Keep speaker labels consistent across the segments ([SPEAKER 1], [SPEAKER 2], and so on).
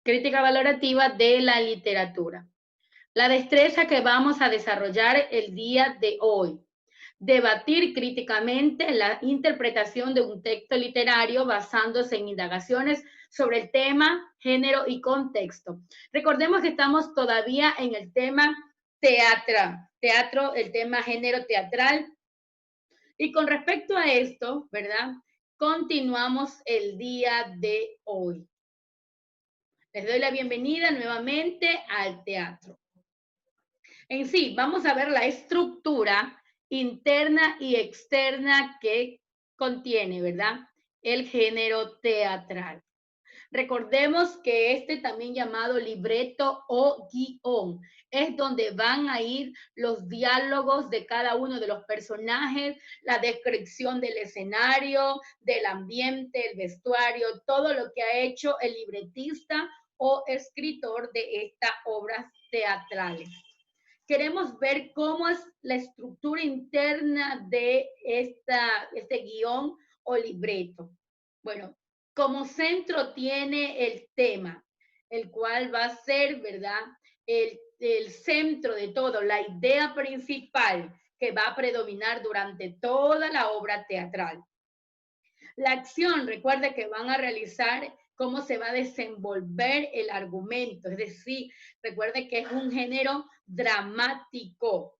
[SPEAKER 1] Crítica valorativa de la literatura. La destreza que vamos a desarrollar el día de hoy. Debatir críticamente la interpretación de un texto literario basándose en indagaciones sobre el tema, género y contexto. Recordemos que estamos todavía en el tema teatro, el tema género teatral. Y con respecto a esto, ¿verdad? Continuamos el día de hoy. Les doy la bienvenida nuevamente al teatro. En sí, vamos a ver la estructura interna y externa que contiene, ¿verdad? El género teatral. Recordemos que este también llamado libreto o guión es donde van a ir los diálogos de cada uno de los personajes, la descripción del escenario, del ambiente, el vestuario, todo lo que ha hecho el libretista o escritor de estas obras teatrales. Queremos ver cómo es la estructura interna de este guión o libreto. Bueno, como centro tiene el tema, el cual va a ser, ¿verdad? El centro de todo, la idea principal que va a predominar durante toda la obra teatral. La acción, recuerde que van a realizar cómo se va a desenvolver el argumento, es decir, recuerde que es un género dramático,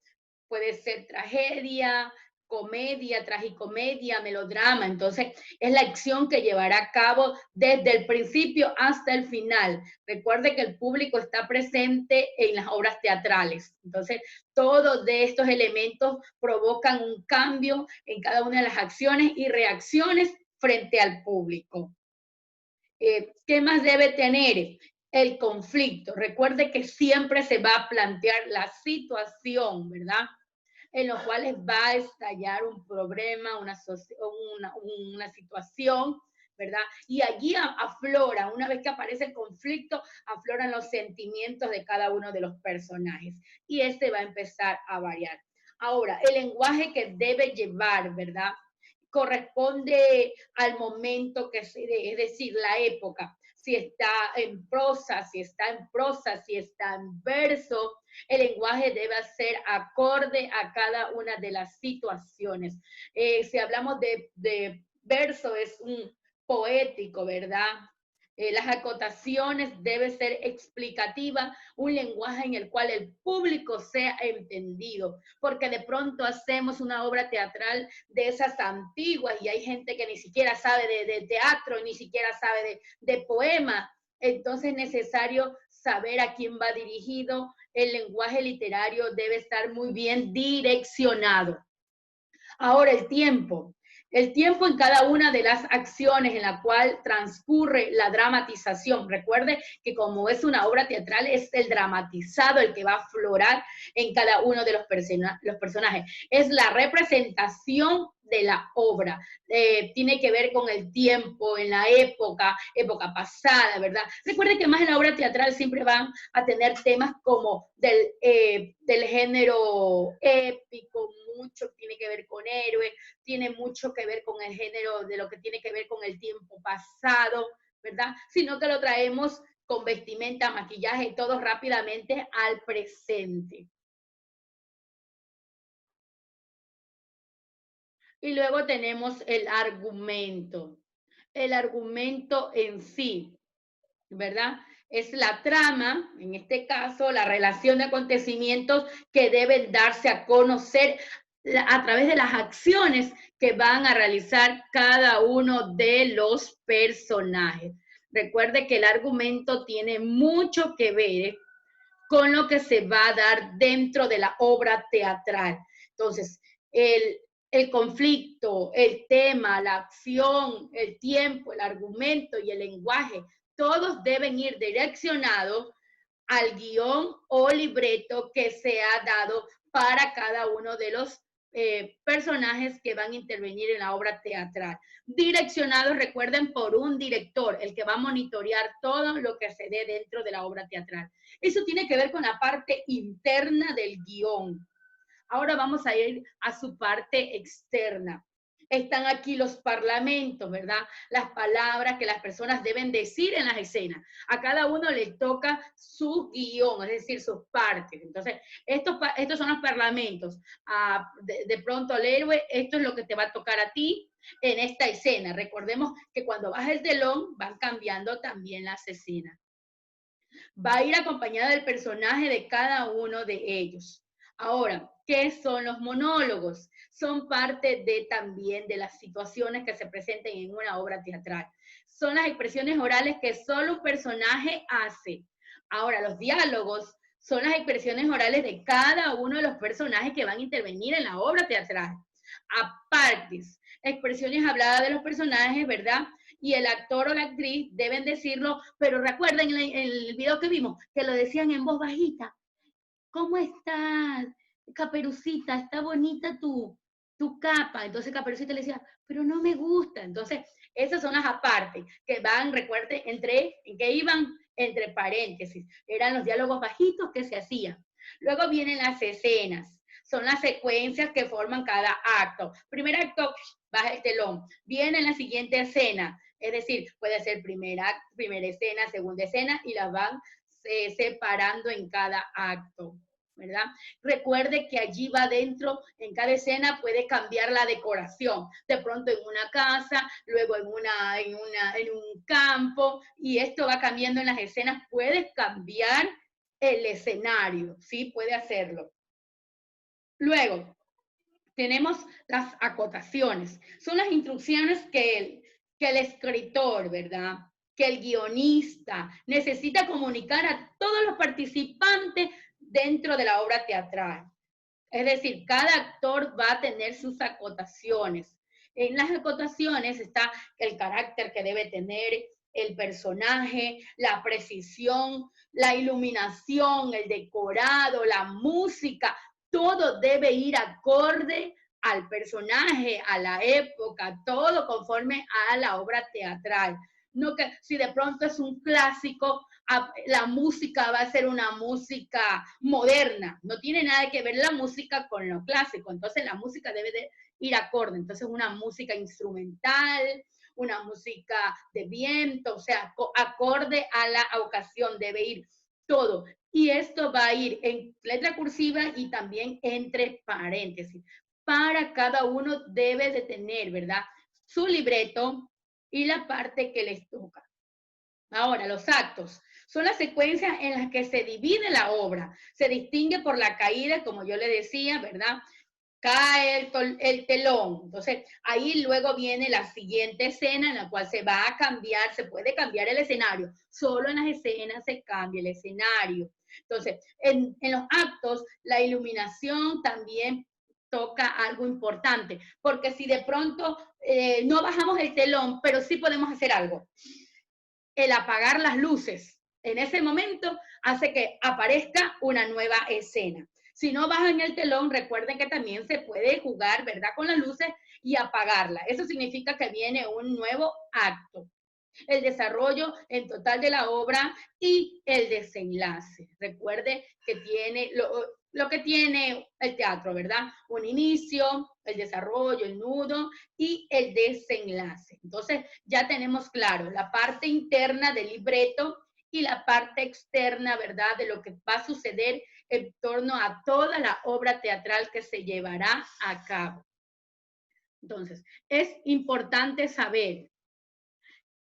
[SPEAKER 1] puede ser tragedia, comedia, tragicomedia, melodrama, entonces es la acción que llevará a cabo desde el principio hasta el final. Recuerde que el público está presente en las obras teatrales, entonces todos de estos elementos provocan un cambio en cada una de las acciones y reacciones frente al público. ¿Qué más debe tener? El conflicto. Recuerde que siempre se va a plantear la situación, ¿verdad? En los cuales va a estallar un problema, una situación, ¿verdad? Y allí aflora, una vez que aparece el conflicto, afloran los sentimientos de cada uno de los personajes. Y este va a empezar a variar. Ahora, el lenguaje que debe llevar, ¿verdad? Corresponde al momento que se dé, es decir, la época. Si está en prosa, si está en prosa, si está en verso, el lenguaje debe ser acorde a cada una de las situaciones. Si hablamos de verso, es un poético, ¿verdad? Las acotaciones deben ser explicativas, un lenguaje en el cual el público sea entendido, porque de pronto hacemos una obra teatral de esas antiguas y hay gente que ni siquiera sabe de teatro, ni siquiera sabe de poema, entonces es necesario saber a quién va dirigido, el lenguaje literario debe estar muy bien direccionado. Ahora el tiempo. El tiempo en cada una de las acciones en la cual transcurre la dramatización. Recuerde que como es una obra teatral, es el dramatizado el que va a aflorar en cada uno de los personajes. Es la representación de la obra. Tiene que ver con el tiempo, en la época pasada, ¿verdad? Recuerde que más en la obra teatral siempre van a tener temas como del género épico, mucho tiene que ver con héroes, tiene mucho que ver con el género de lo que tiene que ver con el tiempo pasado, ¿verdad? Sino que lo traemos con vestimenta, maquillaje, todo rápidamente al presente. Y luego tenemos el argumento. El argumento en sí, ¿verdad? Es la trama, en este caso, la relación de acontecimientos que deben darse a conocer a través de las acciones que van a realizar cada uno de los personajes. Recuerde que el argumento tiene mucho que ver con lo que se va a dar dentro de la obra teatral. Entonces, el conflicto, el tema, la acción, el tiempo, el argumento y el lenguaje, todos deben ir direccionados al guión o libreto que se ha dado para cada uno de los personajes que van a intervenir en la obra teatral. Direccionados, recuerden, por un director, el que va a monitorear todo lo que se dé dentro de la obra teatral. Eso tiene que ver con la parte interna del guión. Ahora vamos a ir a su parte externa. Están aquí los parlamentos, ¿verdad? Las palabras que las personas deben decir en las escenas. A cada uno le toca su guión, es decir, sus partes. Entonces, estos son los parlamentos. De pronto al héroe, esto es lo que te va a tocar a ti en esta escena. Recordemos que cuando baja el telón, van cambiando también las escenas. Va a ir acompañada del personaje de cada uno de ellos. Ahora, ¿qué son los monólogos? Son parte también de las situaciones que se presenten en una obra teatral. Son las expresiones orales que solo un personaje hace. Ahora, los diálogos son las expresiones orales de cada uno de los personajes que van a intervenir en la obra teatral. Aparte, expresiones habladas de los personajes, ¿verdad? Y el actor o la actriz deben decirlo, pero recuerden en el video que vimos, que lo decían en voz bajita. ¿Cómo estás, Caperucita? Está bonita tu capa. Entonces Caperucita le decía, pero no me gusta. Entonces, esas son las apartes que van, recuerden, ¿en qué iban? Entre paréntesis. Eran los diálogos bajitos que se hacían. Luego vienen las escenas. Son las secuencias que forman cada acto. Primer acto, baja el telón. Viene la siguiente escena. Es decir, puede ser primera escena, segunda escena, y las van separando en cada acto, ¿verdad? Recuerde que allí va dentro, en cada escena puede cambiar la decoración, de pronto en una casa, luego en un campo, y esto va cambiando en las escenas, puede cambiar el escenario, ¿sí? Puede hacerlo. Luego, tenemos las acotaciones, son las instrucciones que el escritor, ¿verdad? Que el guionista necesita comunicar a todos los participantes dentro de la obra teatral. Es decir, cada actor va a tener sus acotaciones. En las acotaciones está el carácter que debe tener el personaje, la precisión, la iluminación, el decorado, la música, todo debe ir acorde al personaje, a la época, todo conforme a la obra teatral. No que si de pronto es un clásico, la música va a ser una música moderna, no tiene nada que ver la música con lo clásico, entonces la música debe de ir acorde, entonces una música instrumental, una música de viento, o sea, acorde a la ocasión debe ir todo. Y esto va a ir en letra cursiva y también entre paréntesis. Para cada uno debe de tener, ¿verdad? Su libreto y la parte que les toca. Ahora, los actos son las secuencias en las que se divide la obra. Se distingue por la caída, como yo le decía, ¿verdad? Cae el telón. Entonces, ahí luego viene la siguiente escena en la cual se va a cambiar, se puede cambiar el escenario. Solo en las escenas se cambia el escenario. Entonces, en los actos, la iluminación también toca algo importante, porque si de pronto no bajamos el telón, pero sí podemos hacer algo. El apagar las luces en ese momento hace que aparezca una nueva escena. Si no bajan el telón, recuerden que también se puede jugar, ¿verdad?, con las luces y apagarla. Eso significa que viene un nuevo acto. El desarrollo en total de la obra y el desenlace. Recuerde que tiene lo que tiene el teatro, ¿verdad? Un inicio, el desarrollo, el nudo y el desenlace. Entonces ya tenemos claro la parte interna del libreto y la parte externa, ¿verdad?, de lo que va a suceder en torno a toda la obra teatral que se llevará a cabo. Entonces, es importante saber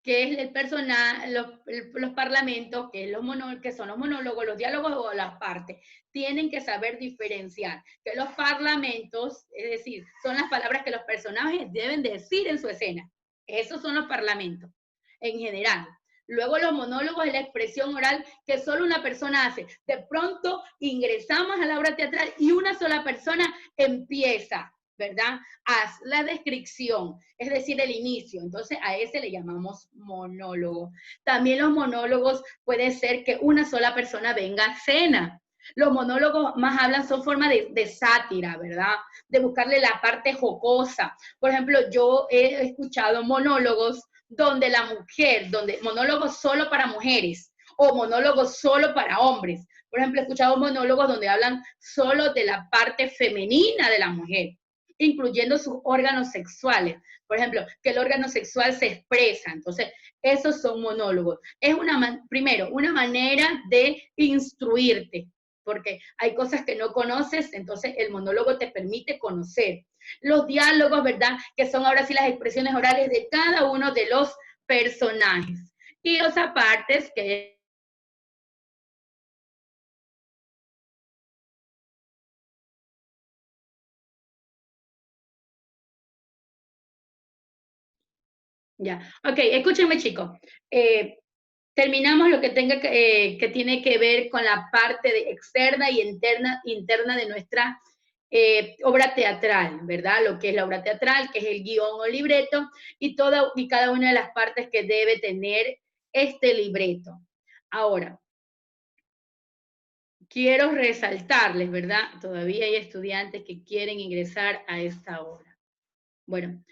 [SPEAKER 1] qué es el personal, los parlamentos, que son los monólogos, los diálogos o las partes. Tienen que saber diferenciar que los parlamentos, es decir, son las palabras que los personajes deben decir en su escena. Esos son los parlamentos, en general. Luego los monólogos es la expresión oral que solo una persona hace. De pronto ingresamos a la obra teatral y una sola persona empieza, ¿verdad? Haz la descripción, es decir, el inicio. Entonces a ese le llamamos monólogo. También los monólogos puede ser que una sola persona venga a escena. Los monólogos más hablan son formas de sátira, ¿verdad? De buscarle la parte jocosa. Por ejemplo, yo he escuchado monólogos donde monólogos solo para mujeres o monólogos solo para hombres. Por ejemplo, he escuchado monólogos donde hablan solo de la parte femenina de la mujer. incluyendo sus órganos sexuales. Por ejemplo, que el órgano sexual se expresa. Entonces, esos son monólogos. Es primero, una manera de instruirte, porque hay cosas que no conoces, entonces el monólogo te permite conocer. Los diálogos, ¿verdad? Que son ahora sí las expresiones orales de cada uno de los personajes. Y los apartes, que ya, ok, escúchenme chicos. Terminamos lo que tenga que tiene que ver con la parte externa y interna de nuestra obra teatral, ¿verdad? Lo que es la obra teatral, que es el guión o libreto, y cada una de las partes que debe tener este libreto. Ahora, quiero resaltarles, ¿verdad? Todavía hay estudiantes que quieren ingresar a esta obra. Bueno,